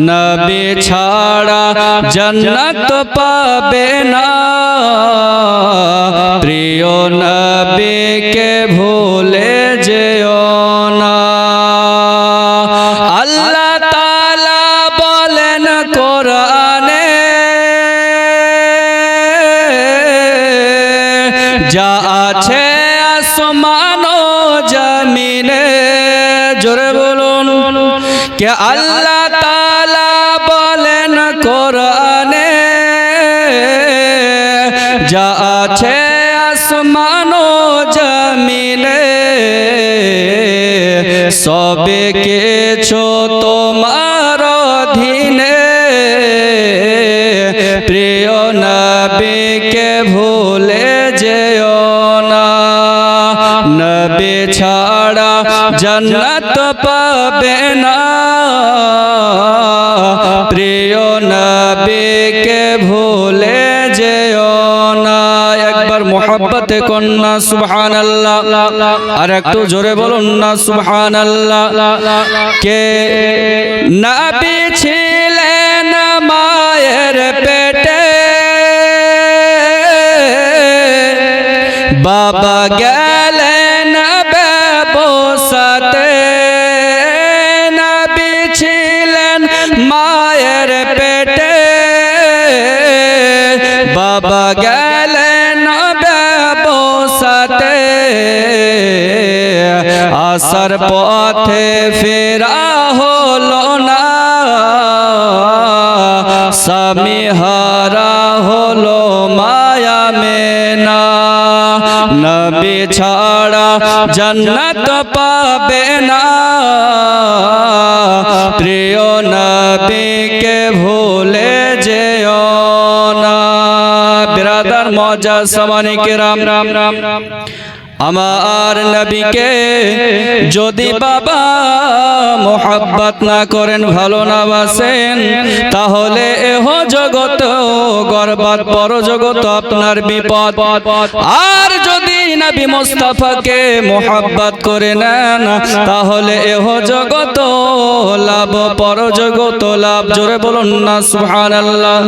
নবী ছাড়া জান্নাত পাবে না, প্রিয় নবীকে ভুলে যেও না। আল্লাহ তাআলা বলেন কোরআনে, যা আছে আসমান ও জমিনে, জোরে বলুন কে আল্লাহ তাআলা বলেন কোরআনে, যা আছে আসমান ও জমিনে, সবে কিছু তোমার অধীনে, প্রিয় নবীকে ভুলে যেও না। নবী ছাড়া জান্নাত পাবে না, প্রিয় নবীকে ভুলে যেও না। একবার মুহাব্বতে কন্যা সুবহানাল্লাহ, আর একটু জোরে বলুন না সুবহানাল্লাহ। কে নবী ছিলেন মায়ের পেটে, বাবা গেলেন ব্যবসাতে, নবী ছিলেন মায়ের পেটে, বাবা গেলেন ব্যবসাতে, আসার পথে ফেরা হলো না, স্বামী হারা হলো মায়া মেনা। নবী ছাড়া জান্নাত পাবে না, প্রিয় নবীকে ভুলে যেও না। বিরাদার মজা সামানি কেরাম, আমার নবীকে যদি বাবা মোহাব্বত না করেন, ভালো না বাসেন, তাহলে এহ জগত গর্বাত, পর জগত আপনার বিপদ। আর যদি নবী মুস্তাফাকে মোহাব্বত করে নেন, তাহলে এহ জগত লাভ, পর জগত লাভ। জোরে বলুন না সুবহানাল্লাহ।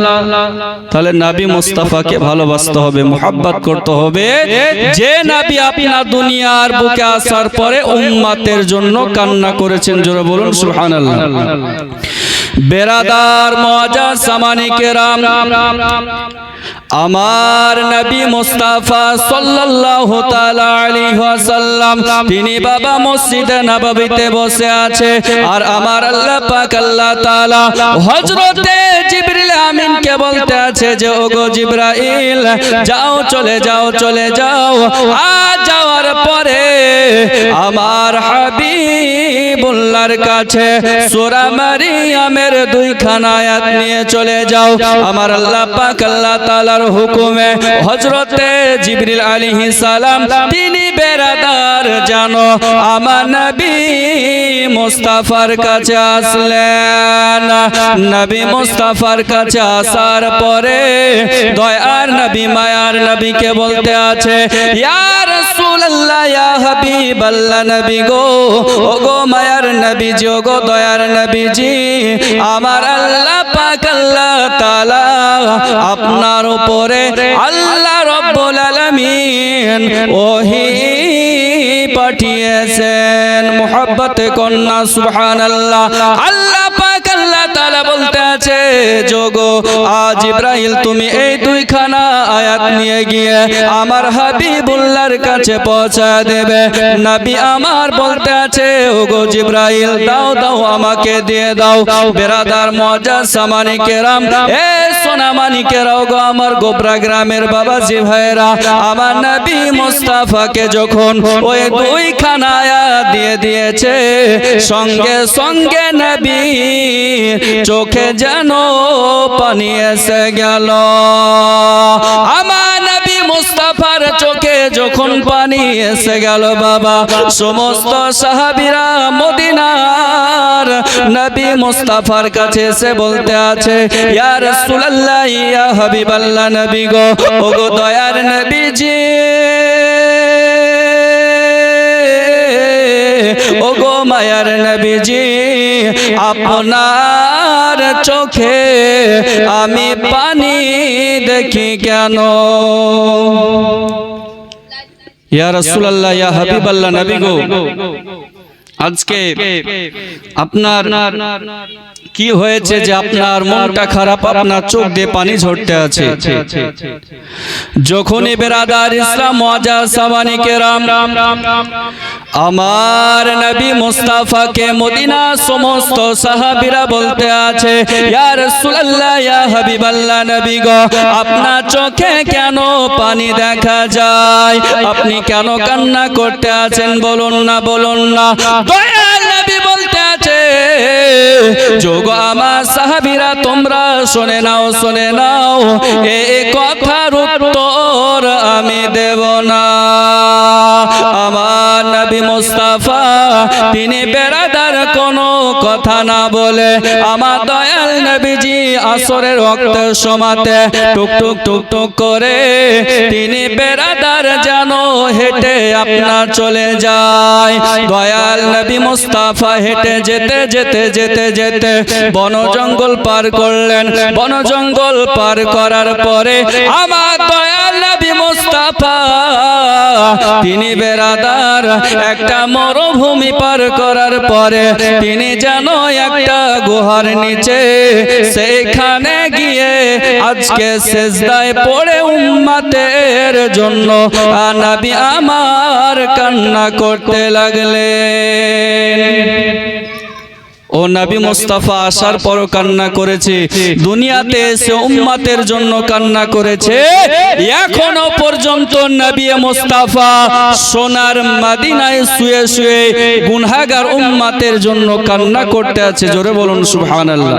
তাহলে নবী মুস্তাফাকে ভালোবাসতে হবে, মোহাব্বত করতে হবে। যে নবী আপনার দুনিয়ার বুকে আসার পরে উম্মতের জন্য কান্না করেছেন, জোরে বলুন সুবহানাল্লাহ। বেরাদার মুআজ্জাজ সামানি কেরাম, আমার নবী মুস্তাফা সাল্লাল্লাহু তাআলা আলাইহি ওয়াসাল্লাম তিনি বাবা মসজিদে নববীতে বসে আছে, আর আমার আল্লাহ পাক আল্লাহ তাআলা হযরতে জিবরিল আমিনকে বলতে আছে যে ওগো জিবরাইল, যাও, চলে যাও, চলে যাও। আজ যাওয়ার পরে আমার হাবিবুল্লাহর কাছে সূরা মারিয়ামের 2খানা আয়াত নিয়ে চলে যাও। আমার আল্লাহ পাক আল্লাহ তাআলার হুকুমে হযরতে জিবরিল আলাইহিস সালাম তিনি বেরাদার জানো আমার নবী মুস্তাফার কাছে আসলেন। নবী মুস্তাফার কাছে আসার পরে দয়ার নবী মায়ার নবীকে বলতে আছে, ইয়া রাসূলুল্লাহ, ইয়া হাবিবাল্লাহ নবী গো, ওগো মায়ার নবীজি, ওগো দয়ার নবীজি, আমার আল্লাহ পাক আল্লাহ তাআলা আপনার উপরে আল্লাহ রাব্বুল আলামিন ওহী পাঠিয়েছেন। মুহাব্বতে কন্যা সুবহানাল্লাহ। আল্লাহ পাক আল্লাহ তাআলা বলতে আছে, যোগো আজ ইব্রাহিম তুমি এই 2খানা আয়াত নিয়ে গিয়ে আমার হাবিবুল্লাহর কাছে পৌঁছা দেবে। নবী আমার বলতে আছে, ওগো জিবরাইল, দাও দাও, আমাকে দিয়ে দাও। বেরাদার মুআজ্জাজ সামানি কেরাম, এ সোনামানি কেরাও গো আমার গোবরা গ্রামের বাবাজি ভাইরা, আমার নবী মুস্তাফাকে যখন ওই 2খানা আয়াত দিয়ে দিয়েছে, সঙ্গে সঙ্গে নবী চোখে যেন পানি এসে গেল। আমার নবী মুস্তাফার চোখে যখন পানি এসে গেল বাবা, সমস্ত সাহাবীরা মদিনার নবী মুস্তাফার কাছে এসে বলতে আছে, ইয়া রাসূলুল্লাহ, ইয়া হাবিবাল্লাহ নবী গো, ওগো দয়ার নবীজি, ওগো মায়ার নবীজি, আপনার চোখে আমি পানি দেখি কেন। ইয়া রাসূলুল্লাহ, ইয়া হাবিবাল্লাহ, নবী গো, আজকে আপনার কি হয়েছে যে আপনার মনটা খারাপ, আপনার চোখ দিয়ে পানি ঝরতে আছে? যখনই বেরাদার ইসলাম মুআজ্জাজ সামানি কেরাম আমার নবী মুস্তাফাকে মদিনা সমস্ত সাহাবীরা বলতে আছে, ইয়া রাসূলুল্লাহ, ইয়া হাবিবাল্লাহ, নবী গো, আপনার চোখে কেন পানি দেখা যায়? আপনি কেন কান্না করতে আছেন? বলুন না, বলুন না। দয়াল নবী বলতে আছে, যোগো আমার সাহাবীরা, তোমরা শুনে নাও, শুনে নাও, এই কথার উত্তর আমি দেব না। আমার নবী মুস্তাফা তিনি বেরাদার কোনো কথা না বলে আমার দয়াল নবীজি আসরের ওয়াক্তের সময়তে টুক টুক টুক টুক করে তিনি বেরাদার যেন হেঁটে আপনার চলে যায়। দয়াল নবী মুস্তাফা হেঁটে যেতে যেতে যেতে যেতে বন জঙ্গল পার করলেন। বন জঙ্গল পার করার পরে আমার দয়াল নবী মুস্তাফা তিনি বেরাদার একটা মরুভূমি পার করার পরে তিনি যেন একটা গুহার নিচে সেখানে গিয়ে আজকে সিজদায় পড়ে উম্মতের জন্য নবী আমার কান্না করতে লাগলেন। ও নবী মুস্তাফা আসার পরও কান্না করেছে, দুনিয়াতে এসে উম্মতের জন্য কান্না করেছে। এখনো পর্যন্ত নবী মুস্তাফা সোনার মদিনায় শুয়ে শুয়ে গুনাহগার উম্মতের জন্য কান্না করতে আছে। জোরে বলুন সুবহানাল্লাহ।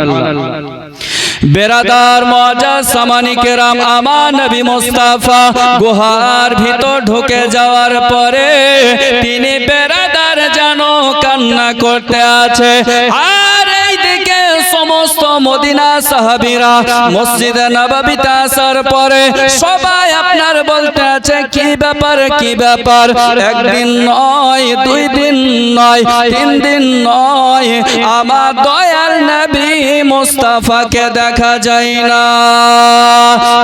বেরাদার মুআজ্জাজ সামানি কেরাম আমার নবী মুস্তাফা গুহার ভিতর ঢুকে যাওয়ার পরে তিনি বেরাদার যেন কান্না করতে আছে। আর এইদিকে সমস্ত মদিনা সাহাবীরা মসজিদে নববীতে আসার পরে সবাই আপনার বলতে আছে, কি ব্যাপার, কি ব্যাপার? একদিন নয়, 2 দিন নয়, 3 দিন নয়, আমার দয়াল নবী মুস্তাফাকে দেখা যায় না।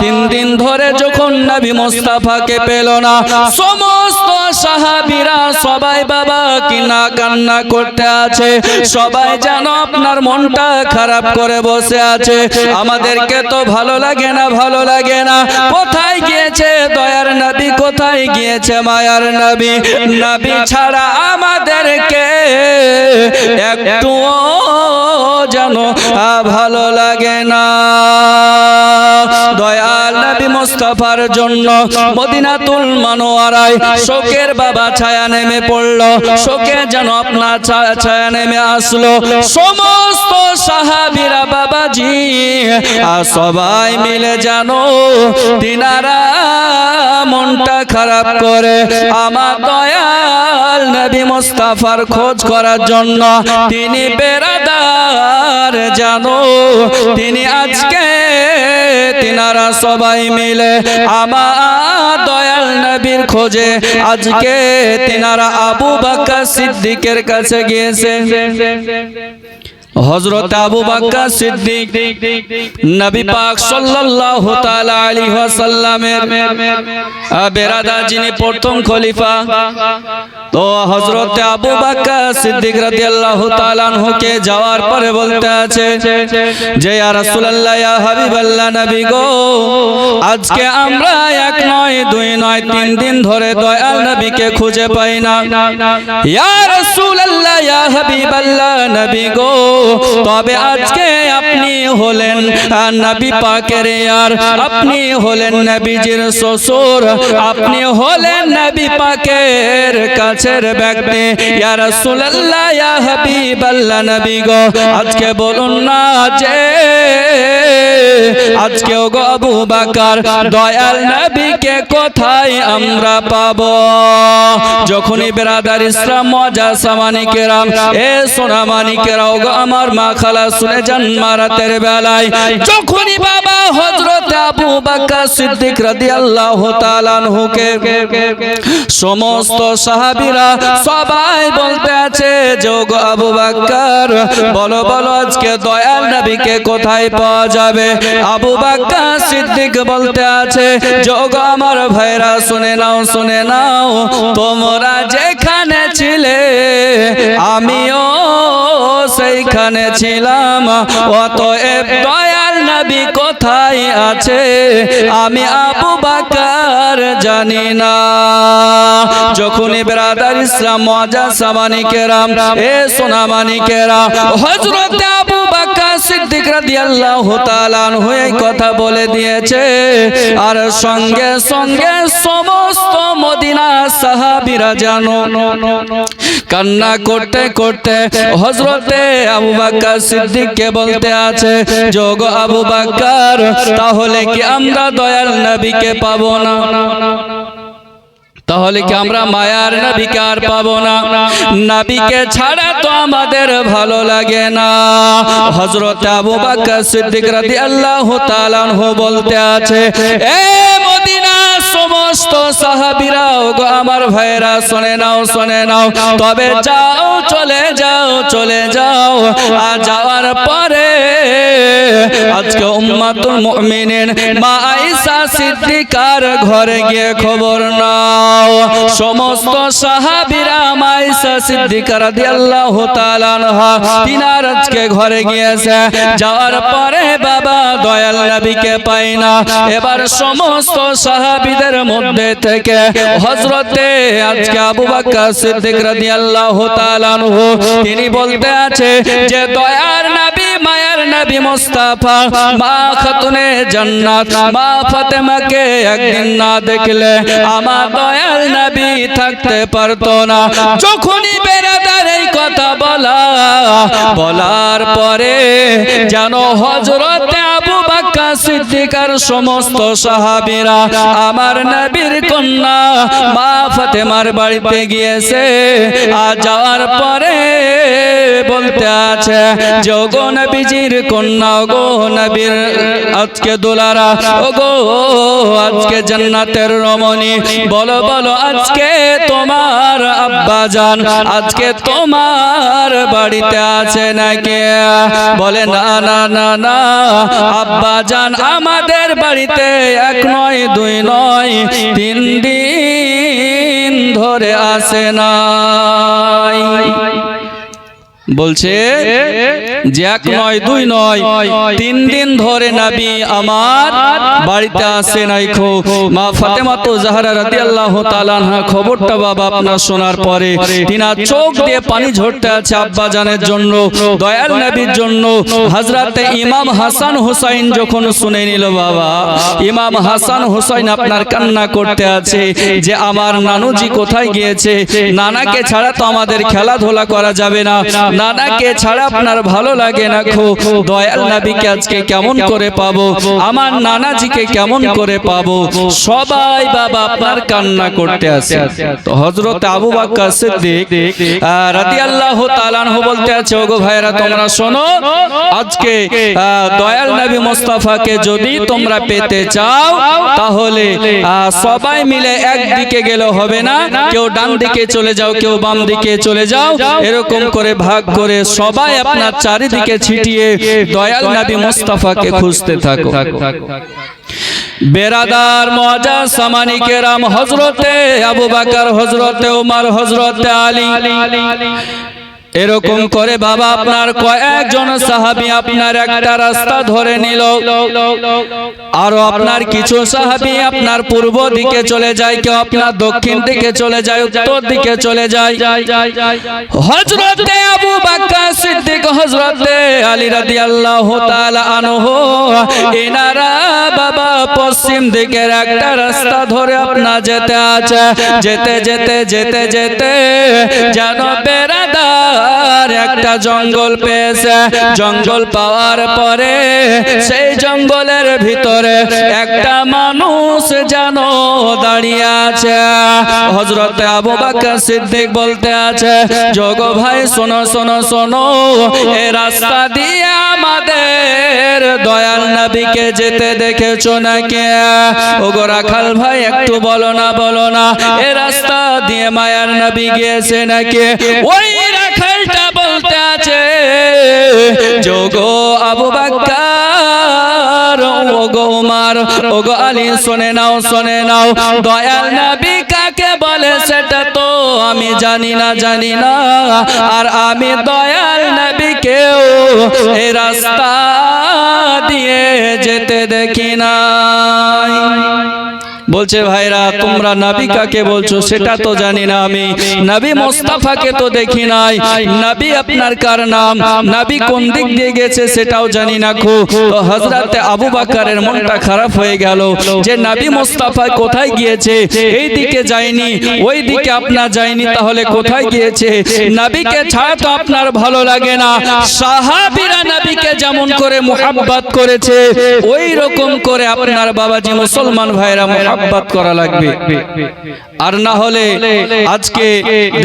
3 দিন ধরে যখন নবী মুস্তাফাকে পেল না, সমস্ত সাহাবীরা সবাই বাবা কিনা কান্না করতে আছে। সবাই যেন আপনার মনটা খারাপ করে বসে আছে। আমাদেরকে তো ভালো লাগে না, ভালো লাগে না। কোথায় গিয়েছে দয়ার নবী? কোথায় গিয়েছে মায়ার নবী? নবী ছাড়া আমাদেরকে একটুও যেন ভালো লাগে না। দয়াল নবী মুস্তাফার জন্য মদিনাতুল মুনাওয়ারায় শোকের বাবা ছায়া নেমে পড়ল। শোকে যেন আপনার ছায়া নেমে আসলো। সমস্ত সাহাবীরা বাবাজি আর সবাই মিলে জানো তিনারা মনটা খারাপ করে আমার দয়াল নবী মুস্তাফার খোঁজ করার জন্য তিনি বেরাদার জানো তিনি আজকে তিনারা সবাই মিলে আমার দয়াল নবীর খোঁজে আজকে তিনারা আবু বকর সিদ্দিকের কাছে গিয়েছে। হযরত আবু বকর সিদ্দিক নবী পাক সাল্লাল্লাহু তাআলা আলাইহি ওয়াসাল্লামের বেরাদার যিনি প্রথম খলিফা, তো হযরত আবু বকর সিদ্দিক রাদিয়াল্লাহু তাআলা আনহুকে যাওয়ার পরে বলতে আছে যে ইয়া রাসূলুল্লাহ, ইয়া হাবিবাল্লাহ, নবী গো, আজকে আমরা 1 নয় 2 নয় 3 দিন ধরে দয়াল নবীকে খুঁজে পাই না। ইয়া রাসূলুল্লাহ, ইয়া হাবিবাল্লাহ, নবী গো, তবে আজকে আপনি হলেন নবী পাকের ইয়ার, আপনি হলেন নবীজির শ্বশুর, আপনি হলেন নবী পাকের কাছের ব্যক্তি। ইয়া রাসূলুল্লাহ, ইয়া হাবিবাল্লাহ, নবী গো, আজকে বলুন না যে আজকে গো আবু বকর দয়াল নবীকে কোথায় আমরা পাবো? যখনই বেরাদার ইসলাম মুআজ্জাজ সামানি কেরাম এ সোনা মানিকেরাও গো আমার মা খালা শুনে যান মারাতের বেলায় যখনই বাবা হযরত আবু বকর সিদ্দিক রাদিয়াল্লাহু তাআলা আনহুকে সমস্ত সাহাবীরা সবাই বলতে আছে যে ওগো আবু বকর বলো বলো আজকে দয়াল নবীকে কোথায় পাওয়া যাবে। আবু বকর সিদ্দিক বলতে আছে যে ওগো আমার ভাইরা শুনে নাও তোমরা যেখানে ছিলে আমিও সেইখানে ছিলাম, অতএব দয়াল নবী কোথায় আছে আমি আবু বকর জানি না। যখনই ব্রাদার ইসলাম মুআজ্জাজ সামানি কেরাম এ সোনামানি কেরাম হযরত আবু বকর সিদ্দিক রাদিয়াল্লাহু তাআলা আনহু এই কথা বলে দিয়েছে, আর সঙ্গে সঙ্গে সমস্ত মদিনা সাহাবীরা জানো কান্না করতে করতে হযরতে আবু বকর সিদ্দিককে বলতে আছে যোগো আবু বকর তাহলে কি আমরা দয়াল নবীকে পাবো না? তাহলে কি আমরা মায়ার নবীকে আর পাবো না? নবীকে ছাড়া তো আমাদের ভালো লাগে না। হযরত আবু বকর সিদ্দিক রাদিয়াল্লাহু তাআলা আনহু বলতে আছে এ মদিনা সমস্ত সাহাবীরা ওগো আমার ভাইরা শুনে নাও তবে যাও চলে যাও আর যাওয়ার পরে আজকে উম্মাতুল মুমিনিন মা আয়েশা সিদ্দিকার ঘরে গিয়ে খবর নাও। সমস্ত সাহাবীরা মা আয়েশা সিদ্দিকা রাদিয়াল্লাহু তাআলা আনহা তিনার আজকে ঘরে গিয়েছে, যাওয়ার পরে বাবা দয়াল নবীকে পাই না। এবার সমস্ত সাহাবীদের মধ্যে থেকে হযরতে আজকে আবু বকর সিদ্দিক রাদিয়াল্লাহু তাআলা আনহু তিনি বলতে আছে যে দয়ার নবী মায়ার নবী মুস্তাফা মা খাতুনে জান্নাত মা ফাতেমাকে একদিন না দেখলে আমার দয়াল নবী থাকতে পারতো না। যখনই বেরাদার এই কথা বলার পরে যেন হযরতে আবু বকর সিদ্দিক আর সমস্ত সাহাবীরা আমার নবীর কন্যা মা ফাতেমার বাড়িতে গিয়েছে, আর যাওয়ার পরে বলতে আছে যে ওগো নবীজির কন্যা ওগো নবীর আজকে দুলারা ওগো আজকে জান্নাতের রমণী বলো বলো আজকে তোমার আব্বা জান আজকে তোমার বাড়িতে আছে নাকি? বলে না না না না আব্বা জান আমাদের বাড়িতে এক নয় দুই নয় 3 দিন ধরে আসে নাই। বলছে যে এক নয় দুই নয় 3 দিন ধরে নবী আমার বাড়িতে আসে নাই। মা ফাতেমা তো জাহরা রাদিয়াল্লাহু তাআলা আনহা খবরটা বাবা আপনার শোনার পরে তিনার চোখ দিয়ে পানি ঝরতে আছে আব্বা জানের জন্য দয়াল নবীর জন্য। হযরতে ইমাম হাসান হুসাইন যখন শুনে নিল বাবা ইমাম হাসান হুসাইন আপনার কান্না করতে আছে যে আমার নানুজি কোথায় গিয়েছে, নানাকে ছাড়া তো আমাদের খেলাধুলা করা যাবে না, নানাকে ছাড়া আপনার ভালো লাগে না। দয়াল নবীকে আজকে কেমন করে পাবো, আমার নানাজিকে কেমন করে পাবো, সবাই বাবা আপনার কান্না করতে আছে। তো হযরত আবু বকর সিদ্দিক রাদিয়াল্লাহু তাআলা আনহু বলতে আছে ওগো ভাইরা তোমরা শোনো আজকে দয়াল নবী মুস্তাফাকে যদি তোমরা পেতে চাও তাহলে সবাই মিলে একদিকে গেলে হবে না, কেউ ডান দিকে চলে যাও কেউ বাম দিকে চলে যাও, এরকম করে ভাগ করে সবাই আপনার চারিদিকে ছিটিয়ে দয়াল নবী মুস্তাফাকে খুঁজতে থাকো। বেরাদার মুআজ্জাজ সামানি কেরাম হযরতে আবু বকর হযরতে ওমর হযরতে আলী এরকম করে বাবা আপনার কয়েকজন সাহাবী আপনার একটা রাস্তা ধরে নিল, আর আপনার কিছু সাহাবী আপনার পূর্ব দিকে চলে যায়, কেউ আপনার দক্ষিণ দিকে চলে যায়, উত্তর দিকে চলে যায়। হযরতে আবু বকর সিদ্দিক হযরতে আলী রাদিয়াল্লাহু তাআলা আনহু এনারা বাবা পশ্চিম দিকের একটা রাস্তা ধরে আপনার যেতে আছে, যেতে যেতে যেতে যেতে যেন বেরাদার একটা জঙ্গল পেয়েছে। জঙ্গল পাওয়ার পরে সেই জঙ্গলের ভিতরে একটা মানুষ যেন দাঁড়িয়ে আছে। হযরতে আবু বকর সিদ্দিক বলতে আছে যোগো ভাই শোনো শোনো শোনো, এই রাস্তা দিয়ে আমাদের দয়াল নবীকে যেতে দেখেছো নাকি? ওগো রাখাল ভাই একটু বলো না এ রাস্তা দিয়ে মায়ার নবী গিয়েছে নাকি? ওই রাখালটা বলতে আছে, যোগো আবু বকর, ওগো উমর, ওগো আলী, শুনে নাও দয়াল নবী কাকে বলে সেটা তো আমি জানি না, আর আমি দয়াল নবীকেও এই রাস্তা দিয়ে যেতে দেখি নাই। বলছে ভাইরা তোমরা নবী কাকে বলছো সেটা তো জানি না, আমি নবী মুস্তাফাকে তো দেখি নাই। নবী আপনার কার নাম, নবী কোন দিক দিয়ে গেছে সেটাও জানি না। তো হযরত আবু বকরের মনটা খারাপ হয়ে গেল যে নবী মুস্তাফা কোথায় গিয়েছে, এই দিকে যায়নি, ওই দিকে আপনার যায়নি, তাহলে কোথায় গিয়েছে? নবীকে ছাড়া তো আপনার ভালো লাগে না। সাহাবীরা নবীকে যেমন করে মুহাব্বত করেছে ওই রকম করে আপনার বাবাজি মুসলমান ভাইরা মুহাব্বত করা লাগবে। আর না হলে আজকে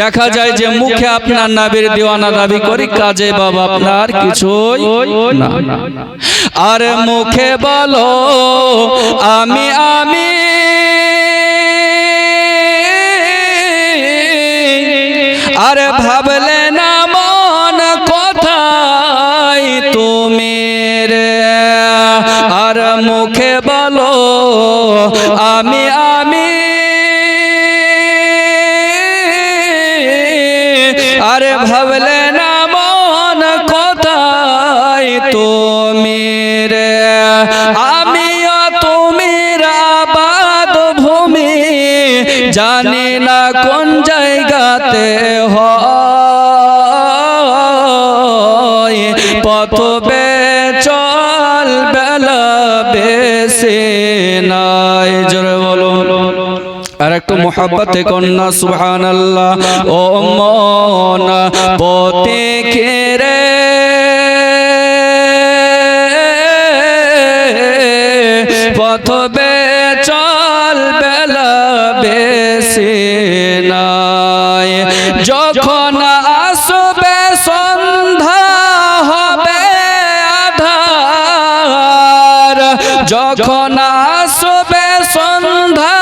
দেখা যায় যে মুখে আপনার নবীর দিওয়ানা দাবি করি, কাজে বাবা আপনার কিছুই না। আর মুখে বলো আমি আরে ভাবলে না মন কোথায় তুমি রে? আর মুখে বলো আমি আরে ভাবলে না মন কোথায় তুমি রে? আমিও তুমির আবাদ ভূমি, জানি না কোন জায়গাতে হয়। পথ চল বেলা বেশি নাই। জোরে বলো আর একটু মোহাব্বতে কন্যা সুবহানাল্লাহ। ও মন পথে খেরে পথ চল বেলা বেশি নাই। যখন আসবে সন্ধ্যা হবে আধার, যখন আসবে সন্ধ্যা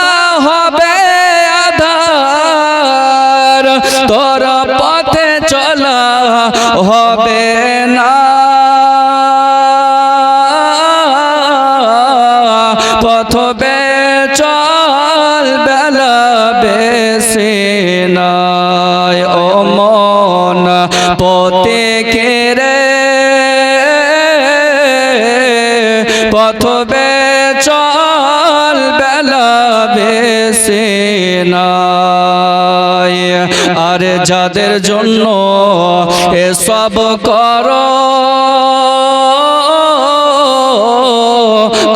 হবে আধার, তোর পথে চলা হবে না। পথ চল বেলা বেশি নাই। ও মন পথে কেরে পথ চল বেলা বেশি নাই। আর যাদের জন্য এসব করো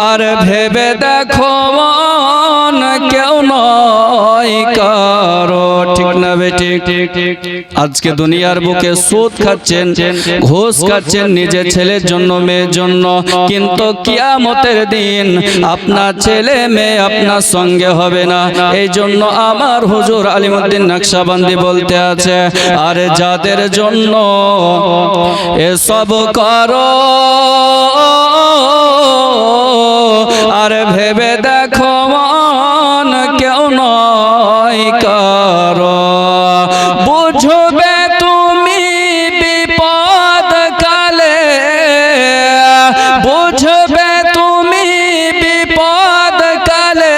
আর ভেবে দেখো মন কেউ নয় কারো। ঠিক না বেঠিক? আজকে দুনিয়ার বুকে সুদ খাচ্ছেন, ঘুষ খাচ্ছেন নিজের ছেলের জন্য, মেয়ের জন্য, কিন্তু কিয়ামতের দিন আপনার ছেলে মেয়ে আপনার সঙ্গে হবে না। এই জন্য আমার হুজুর আলিমউদ্দিন নকশবন্দি বলতে আছে, আর যাদের জন্য এসব করো আর ভেবে দেখো মন কেউ নয় কারো। বুঝবে তুমি বিপদ কালে, বুঝবে তুমি বিপদ কালে,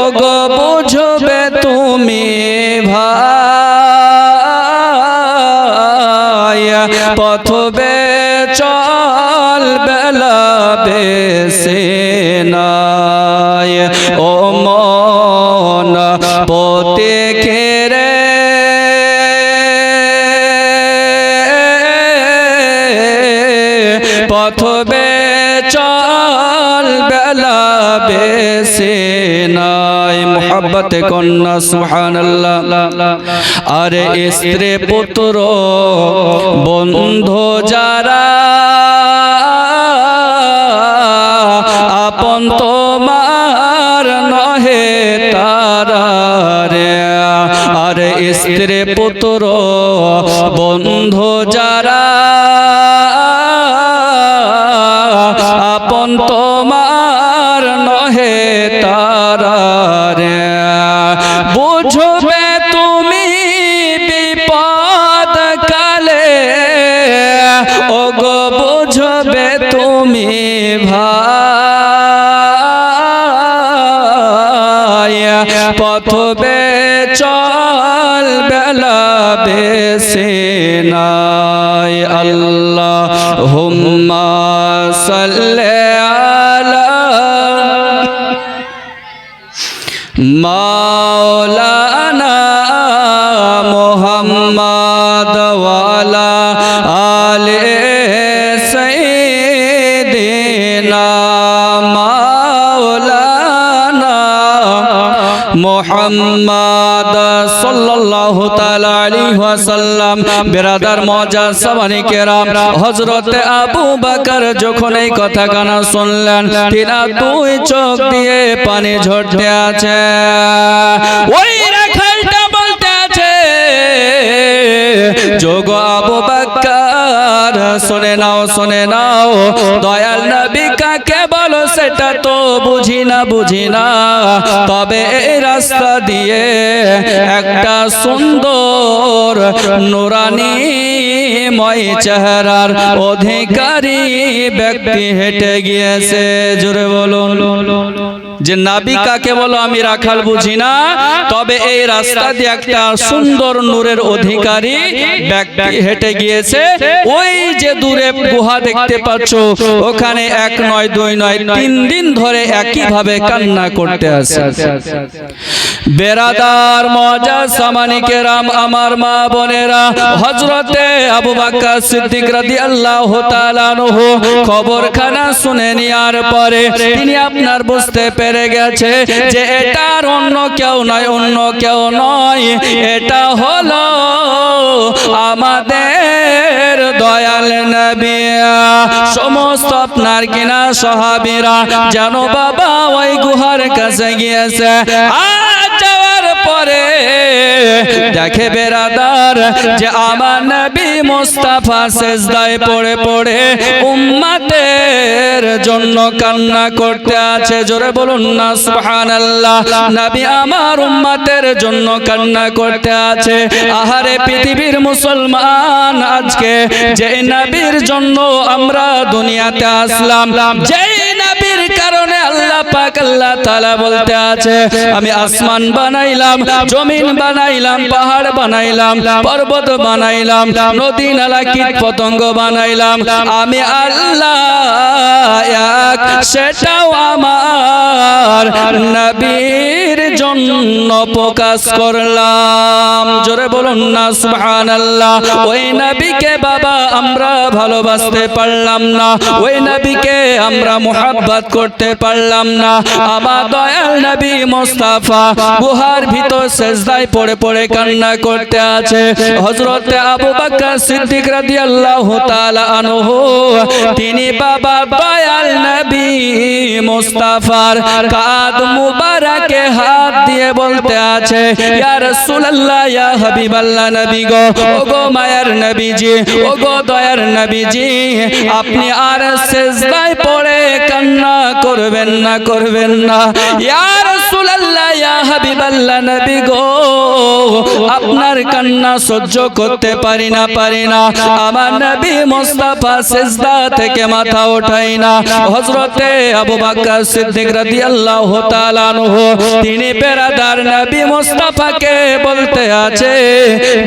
ওগো বুঝবে তুমি ভাই। পথ চল বেলা বেশি নাই। ও মন পথে খেরে পথ চল বেলা বেশি নাই। মোহাব্বতে কন্যা সুবহানাল্লাহ। আরে স্ত্রী পুত্র বন্ধু যারা আপন তোমার নহে তারা রে। আরে স্ত্রী পুত্র বন্ধু যারা তুমি ভাই পথ বেচল বেলা বেশি নাই আল্লাহুম্মা সাল্লি আলা মাওলানা মুহাম্মদ ওয়ালা আলে সাইয়্যিদিনা মাওলানা মুহাম্মদ সাল্লাল্লাহু তাআলা আলাইহি ওয়াসাল্লাম। বিরাদার মুআজ্জাজ সামানি কেরাম, হযরত আবু বকর যখন এই কথা গানা শুনলেন, তিনা দুই চোখ দিয়ে পানি ঝরতে আছে। ওই রাখালটা বলতে আছে, যোগ আবু বকর শুনে নাও, শুনে নাও, দয়াল নবী কাকে বলো সেটা তো বুঝি না, তবে এই রাস্তা দিয়ে একটা সুন্দর নুরানি ময় চেহারার অধিকারী ব্যক্তি হেঁটে গিয়েছে। জোরে বলুন, যে নবী কাকে বলো আমি রাখাল বুঝি না, তবে এই রাস্তা দিয়ে একটা সুন্দর নূরের অধিকারী ব্যক্তি হেঁটে গিয়েছে। ওই যে দূরে গুহা দেখতে পাচ্ছ, ওখানে এক নয় দুই নয় 3 দিন ধরে একই ভাবে কান্না করতে আছে। বেরাদার মুআজ্জাজ সামানি কেরাম, আমার মা বোনেরা, হযরতে আবু বকর সিদ্দিক রাদিয়াল্লাহু তাআলা আনহু খবরখানা শুনে নেওয়ার পরে তিনি আপনার বুঝতে পেরে গেছে যে এটার অন্য কেউ নয়, এটা হলো আমাদের দয়াল নবী। সমস্ত আপনার কিনা সাহাবীরা যেন বাবা ওই গুহার কাছে গিয়েছে। যাওয়ার পরে দেখে বেরাদার যে আমার নবী মুস্তাফা সিজদায় পড়ে পড়ে উম্মতের জন্য কান্না করতে আছে। জোরে বলুন না সুবহানাল্লাহ। নবী আমার উম্মতের জন্য কান্না করতে আছে। আহারে পৃথিবীর মুসলমান, আজকে যে নবীর জন্য আমরা দুনিয়াতে আসলাম, যেই নবীর কারণে আল্লাহ পাক আল্লাহ তাআলা বলতে আছে, আমি আসমান বানাইলাম, জমিন বানাইলাম, পাহাড় বানাইলাম, পর্বত বানাইলাম, নদী নালা কীট পতঙ্গ বানাইলাম, আমি আল্লাহ এক, সেটাও আমার নবীর জন্য প্রকাশ করলাম। জোরে বলুন না সুবহানাল্লাহ। ওই নবীকে বাবা আমরা ভালোবাসতে পারলাম না, ওই নবীকে আমরা মুহাব্বত করতে পারলাম না। আমার দয়াল নবী মুস্তাফা গুহার ভিতর সিজদায় পড়ে পড়ে কান্না করতে আছে। হযরত আবু বকর সিদ্দিক রাদিয়াল্লাহু তাআলা আনহু তিনি বাবা দয়াল নবী মুস্তাফার কাঁধ মুবারকে হাত দিয়ে বলতে আছে, ইয়া রাসূলুল্লাহ, ইয়া হাবিবাল্লাহ নবী গো, ও গো মায়ার নবীজি, ও গো দয়ার নবীজি, আপনি আর সিজদায় পড়ে কান্না করবেন না। ইয়া রাসূলুল্লাহ, ইয়া হাবিবাল্লাহ নবী গো, আপনার কান্না সহ্য করতে পারি না। আমার নবী মুস্তাফা সিজদা থেকে মাথা ওঠাই না। হযরতে আবু বকর সিদ্দিক রাদিয়াল্লাহু তাআলা আনহু তিনি বেরাদার নবী মুস্তাফাকে বলতে আছে,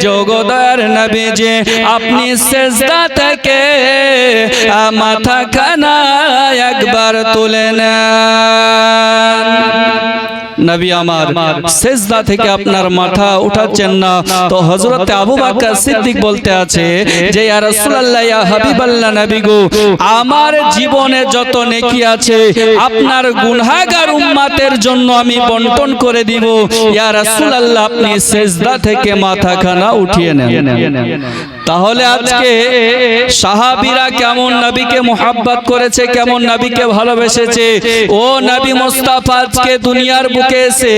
জগদয়ার নবীজি, আপনি সিজদা থেকে মাথা খানা একবার তুলে নেন। নবী আমার সিজদা থেকে আপনার মাথা উঠাচ্ছেন না। তো হযরত আবু বকর সিদ্দিক বলতে আছে যে, ইয়া রাসূলুল্লাহ, ইয়া হাবিবাল্লাহ নবী গো, আমার জীবনে যত নেকি আছে আপনার গুনাহগার উম্মতের জন্য আমি বন্টন করে দিব। ইয়া রাসূলুল্লাহ, আপনি সিজদা থেকে মাথাখানা উঠিয়ে নেন। তাহলে আজকে সাহাবীরা কেমন নবীকে মুহাব্বত করেছে, কেমন নবীকে ভালোবেসেছে। ও নবী মুস্তাফা আজকে দুনিয়ার বুকে এসে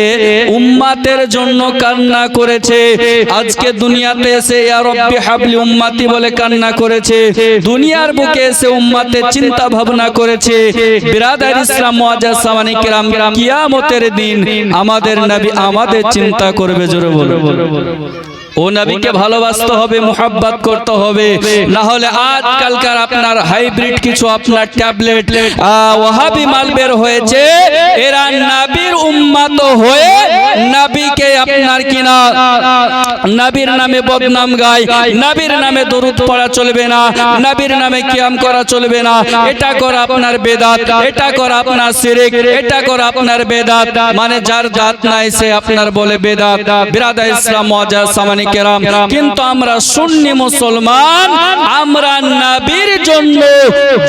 উম্মতের জন্য কান্না করেছে। আজকে দুনিয়াতে এসে ইয়া রাব্বি হাবলি উম্মতি বলে কান্না করেছে। দুনিয়ার বুকে এসে উম্মতের চিন্তা ভাবনা করেছে। বিরাদার ইসলাম মুআজ্জাজ সামানি কিরাম, কিয়ামতের দিন আমাদের নবী আমাদের চিন্তা করবে। জোরে বলো। ও নবীকে ভালোবাসতে হবে, মুহাব্বত করতে হবে। না হলে আজকালকার আপনার হাইব্রিড কিছু আপনার ট্যাবলেট ওয়াহাবি মাল বের হয়েছে, এরা নবীর উম্মত হয়ে নবীকে আপনার কিনা নবীর নামে বদনাম গায়, নবীর নামে দরুদ পড়া চলবে না, নবীর নামে কিয়াম করা চলবে না, এটা করা আপনার বেদাত, এটা করা আপনার শিরক, এটা করা আপনার বেদাত। মানে যার জাত নাই সে আপনার বলে বেদাত। বিরাদার ইসলাম মুআজ্জাজ সামানি কেরাম, কিন্তু আমরা সুন্নি মুসলমান, আমরা নবীর জন্য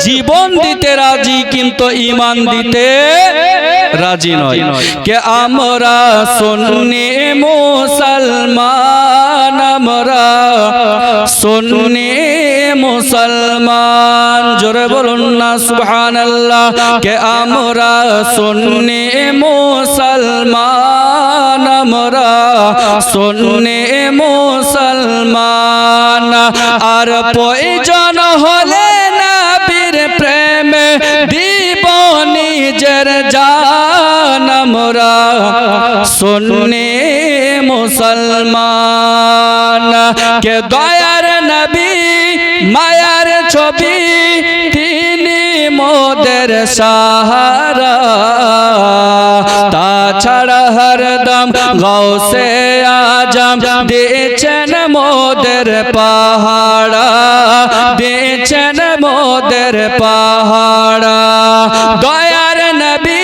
জীবন দিতে রাজি, কিন্তু ঈমান দিতে রাজি নয়। কে আমরা সুন্নি মুসলমান, আমরা সুন্নি মুসলমান, জোরে বলুন না সুবহানাল্লাহ। কে আমরা সুন্নি মুসলমান, আমরা সুন্নি মুসলমান। আর প্রয়োজন হলে নবীর প্রেমে দিব নিজের জান, আমরা সুন্নি মুসলমান। কে দয়ার নবী মায়ার ছবি, তিনি মোদের সাহারা, তাছাড়া হরদম গৌসে আজম দিয়েছেন মোদের পাহাড়া, দিয়েছেন মোদের পাহাড়া। দয়ার নবী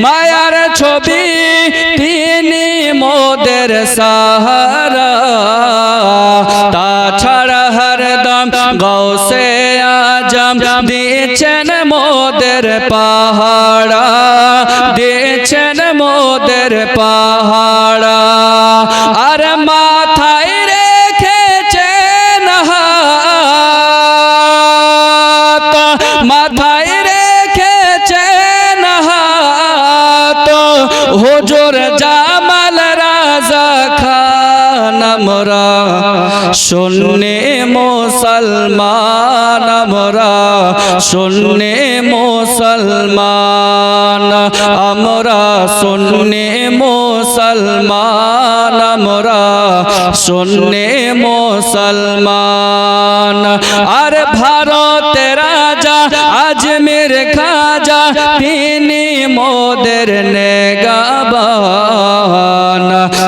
মায়ার ছবি, তিনি মোদের সাহারা, তাছাড়া হরদম গৌসে আজম দিয়েছেন মোদের পাহাড়া, দিয়েছেন মোদের পাহাড়া। আর মাথায় রেখেছেন হাত, মাথায় রেখেছেন হাত, হুজুর জামাল রাজা খান, আমরা সুন্নি মুসলমান, আমরা সুন্নি মুসলমান, আমরা সুন্নি মুসলমান, আমরা সুন্নি মুসলমান। আর ভারতের রাজা আজমির খাজা, তিনি মোদের নেগাবান,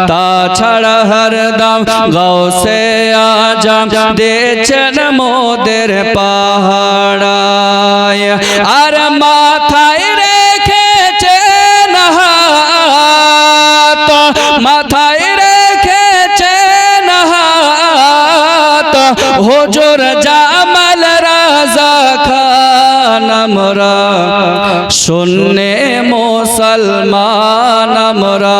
তাছাড়া হরদম গৌসে আজম দিয়েছেন মোদের পাহাড়ায়। আর মাথায় রেখেছেন হাত, মাথায় রেখেছেন হাত, হুজুর জামাল রাজা খান, আমরা সুন্নি মুসলমান, আমরা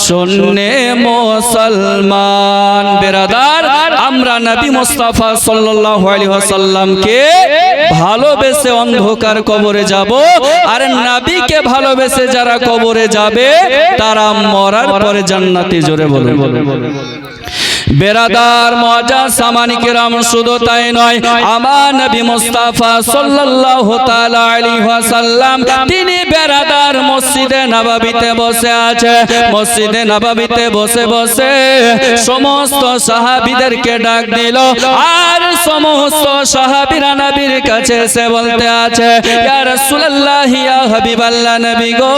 সুন্নি মুসলমান। বেরাদার, আমরা নবী মুস্তাফা সাল্লাল্লাহু আলাইহি ওয়াসাল্লামকে ভালোবেসে অন্ধকার কবরে যাব, আর নবীকে ভালোবেসে যারা কবরে যাবে তারা মরার পরে জান্নাতে। জোরে বলে বেরাদার মুআজ্জাজ সামানি কেরাম, শুধু তাই নয়, আমার নবী মুস্তাফা সাল্লাল্লাহু তাআলা আলাইহি ওয়াসাল্লাম, তিনি বেরাদার মসজিদে নববীতে বসে আছে। মসজিদে নববীতে বসে বসে সমস্ত সাহাবীদেরকে ডাক দিল, আর সমস্ত সাহাবীরা নবীর কাছে এসে বলতে আছে, ইয়া রাসূলুল্লাহ, ইয়া হাবিবাল্লাহ, নবী গো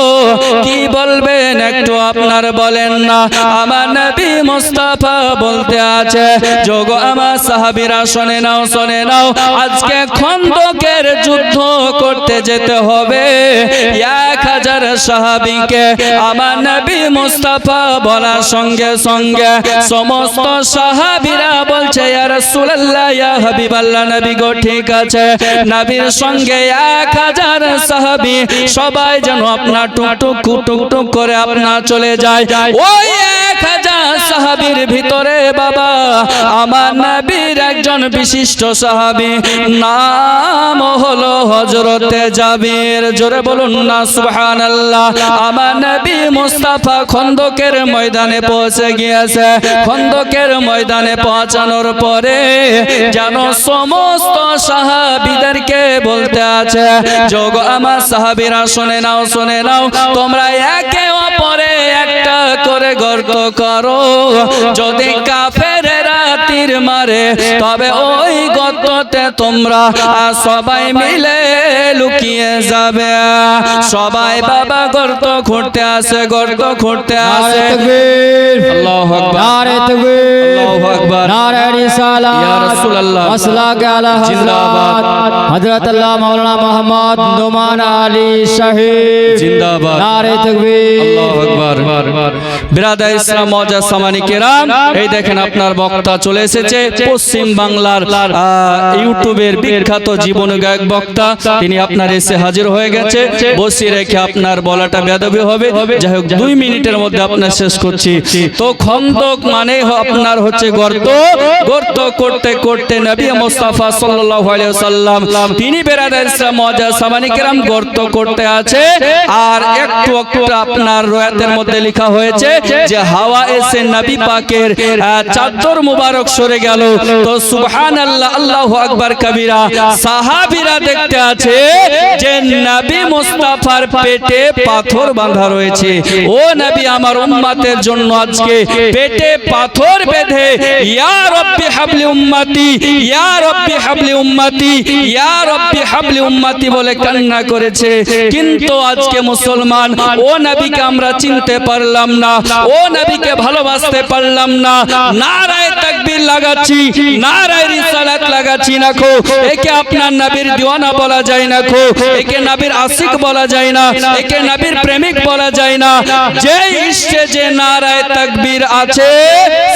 কি বলবেন একটু আপনার বলেন না। আমার নবী মুস্তাফা বলতে আছে, যোগ আমার সাহাবীরা শুনে নাও, শুনে নাও, আজকে খন্দকের যুদ্ধ করতে যেতে হবে। 1000 সাহাবীকে আমার নবী মুস্তাফা বলার সঙ্গে সঙ্গে সমস্ত সাহাবীরা বলছে, ইয়া রাসূলুল্লাহ, ইয়া হাবিবাল্লাহ, নবী গো ঠিক আছে। নবীর সঙ্গে 1000 সাহাবী সবাই যেন আপনার টুকটুক টুকটুক করে আপনার চলে যায়। ওই 1000 সাহাবীর ভিতরে বাবা আমার নবীর একজন বিশিষ্ট সাহাবী, নাম হলো হযরতে জাবির। জোরে বলুন না সুবহানাল্লাহ। আমার নবী মুস্তাফা খন্দকের ময়দানে পৌঁছে গিয়েছে। খন্দকের ময়দানে পৌঁছানোর পরে যেন সমস্ত সাহাবীদেরকে বলতে আছে, যোগ আমার সাহাবীরা শুনে নাও, শুনে নাও, তোমরা একে অপরে একটা করে গর্ত করো, যদি কাফের তীর মারে, তবে ওই গর্ততে তোমরা সবাই মিলে লুকিয়ে যাবে। সবাই বাবা গর্ত খুঁড়তে আসে, গর্ত খুঁড়তে আসে। আল্লাহু আকবার, নারে তাকবীর, আল্লাহু আকবার, নারে রিসালাত, ইয়া রাসূলুল্লাহ, আসসালাতু আলা জিন্দাবাদ, হযরত আল্লাহ মাওলানা মুহাম্মদ নোমান আলী শাহীদ জিন্দাবাদ, নারে তাকবীর, আল্লাহু আকবার। বিরাদার ইসলাম মুআজ্জাজ সামানী কেরাম, এই দেখেন আপনার বক্তা চলে এসেছে, পশ্চিম বাংলার ইউটিউবের বিখ্যাত জীবন গায়ক বক্তা, তিনি আপনার এসে হাজির হয়ে গেছে। বসিয়ে রেখে আপনার বলাটা বেয়াদবি হবে। যাই হোক 2 মিনিটের মধ্যে আপনার শেষ করছি। তো খন্দক মানে আপনার হচ্ছে গর্ত, গর্ত করতে করতে নবী মুস্তাফা সাল্লাল্লাহু আলাইহি ওয়াসাল্লাম তিনি বিরাদার ইসলাম মুআজ্জাজ সামানী কেরাম গর্ত করতে আছে। আর একটু আপনার রয়াতের মধ্যে লেখা হয়েছে যে হাওয়া এসে নবী পাকের চাদর মুবারক সরে গেল। তো সুবহানাল্লাহ, আল্লাহু আকবার কবীরা। সাহাবীরা দেখতে আছে যে নবী মুস্তাফার পেটে পাথর বাঁধা রয়েছে। ও নবী, আমার উম্মতের জন্য আজকে পেটে পাথর বেঁধে ইয়া রাব্বি হাবলি উম্মতি, ইয়া রাব্বি হাবলি উম্মতি, ইয়া রাব্বি হাবলি উম্মতি বলে কান্না করেছে। কিন্তু আজকে মুসলমান ও নবীকে আমরা চিনতে পারলাম না, ও নবীকে ভালোবাসতে পারলাম না। নারায়ে তাকবীর লাগাচ্ছি, নারায়ে রিসালাত লাগাচ্ছি না খো। একে আপনার নবীর দিওয়ানা বলা যায় না খো, একে নবীর আশিক বলা যায় না, একে নবীর প্রেমিক বলা যায় না। যে স্টেজে নারায়ে তাকবীর আছে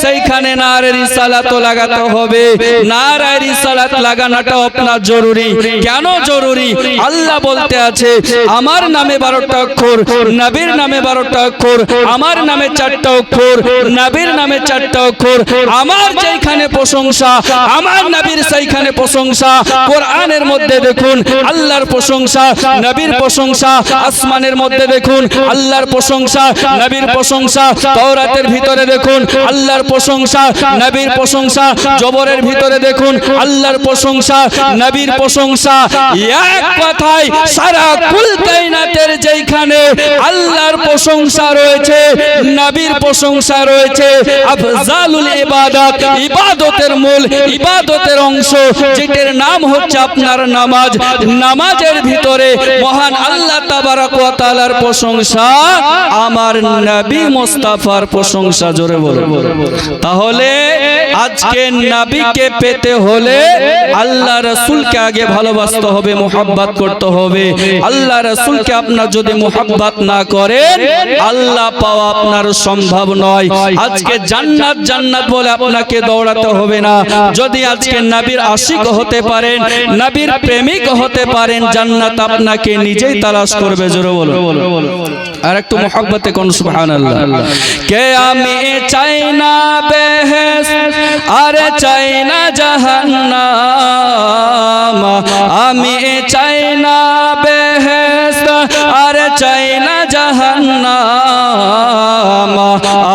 সেইখানে নারায়ে রিসালাত লাগাতে হবে। নারায়ে রিসালাত লাগানোটা আপনার জরুরি। কেন জরুরি? আল্লাহ বলতে আছে আমার নামে 12টা অক্ষর, নবীর নামে 12টা অক্ষর, আমার নামে 4টা অক্ষর, নবীর নামে 4টা অক্ষর। আমার যেখানে প্রশংসা, আমার নবীর সেইখানে প্রশংসা। কোরআনের মধ্যে দেখুন আল্লাহর প্রশংসা, নবীর প্রশংসা। আসমানের মধ্যে দেখুন আল্লাহর প্রশংসা, নবীর প্রশংসা। তাওরাতের ভিতরে দেখুন আল্লাহর প্রশংসা, নবীর প্রশংসা। জবরের ভিতরে দেখুন আল্লাহর প্রশংসা, নবীর প্রশংসা। এক কথায় সারা কুল কায়নাতের যেখানে আল্লাহর প্রশংসা রয়েছে, নবীর প্রশংসা রয়েছে। আফজালুল ইবাদত, ইবাদতের মূল, ইবাদতের অংশ যেটার নাম হচ্ছে আপনার নামাজ। নামাজের ভিতরে মহান আল্লাহ তাবারক ওয়া তাআলার প্রশংসা, আমার নবী মুস্তাফার প্রশংসা। জোরে বলো। তাহলে আজকে নবীকে পেতে হলে আল্লাহ রাসূলকে আগে ভালোবাসতে হবে, মুহাব্বত করতে হবে। আল্লাহ রাসূলকে আপনার যদি মুহাব্বত না করেন, আল্লাহ পাওয়া আপনার সম্ভব নয়। আজকে জান্নাত জান্নাত বলে আপনাকে দৌড়াতে হবে না। যদি আজকে নবীর আশিক হতে পারেন, নবীর প্রেমিক হতে পারেন, জান্নাত আপনাকে নিজেই তালাশ করবে। জোরে বলো। আর একটু মুহাব্বতে কোন সুবহানাল্লাহ। কে আমি চাই না বেহেশত, আরে চাই না জাহান্নাম। আমি চাই না বেহেশত, আরে চাই না জাহান্নাম।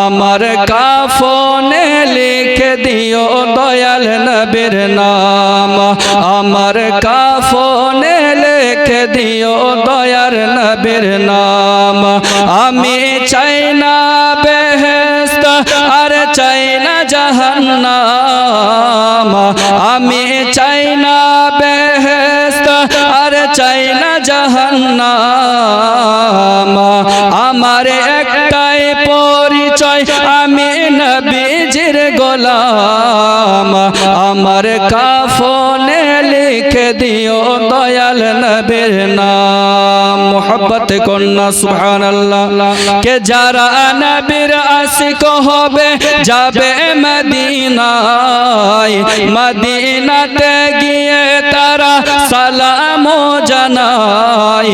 আমার কাফনে লিখে দিও দয়াল নবীর নাম। আমার কাফনে লিখে দিও দয়াল নবীর নাম। আমি চাই না বেহেশত, আরে চাই না জাহান্নাম। আমি চাই না বেহেশত, আরে চাই না জাহান্নাম। আমার একটাই পরিচয়, আমি নবীজির গোলাম। আমার কাফনে লিখে দিও দয়াল নবীর নাম। মুহাব্বতে কন্না সুবহানাল্লাহ। কে যারা নবীর আশিক হবে যাবে মদিনায়, মদিনাতে গিয়ে তারা সালাম জানায়।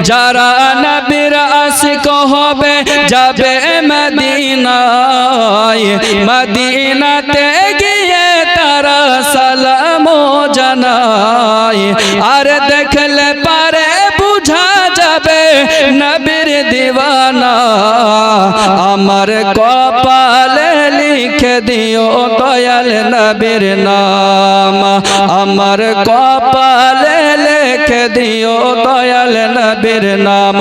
যারা নবীর আশিক হবে যাবে মদিনায়, মদিনাতে গিয়ে তারা সালাম জানায়। আর দেখলে পারে বুঝা যাবে নবীর দিওয়ানা। আমার কপালে লিখে দিও দয়াল নবীর নাম। আমার কপালে লিখে দিও দয়াল নবীর নাম।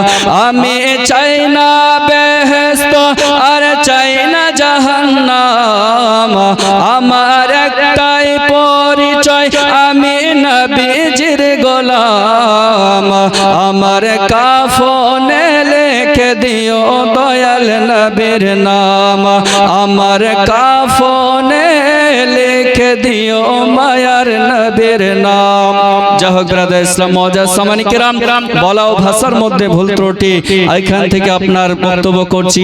আমি চাই না বেহেশত, আর চাই না জাহান্নাম। আমার আমার কাফনে লিখে দিও দয়াল নবীর নাম আমার কাফনে লিখে দিও মায়ার নবীর নাম যাই হোক ব্রাদার ইসলাম মুআজ্জাজ সামানি কিরাম বলা ও ভাষার মধ্যে ভুল ত্রুটি এখান থেকে আপনার বক্তব্য করছি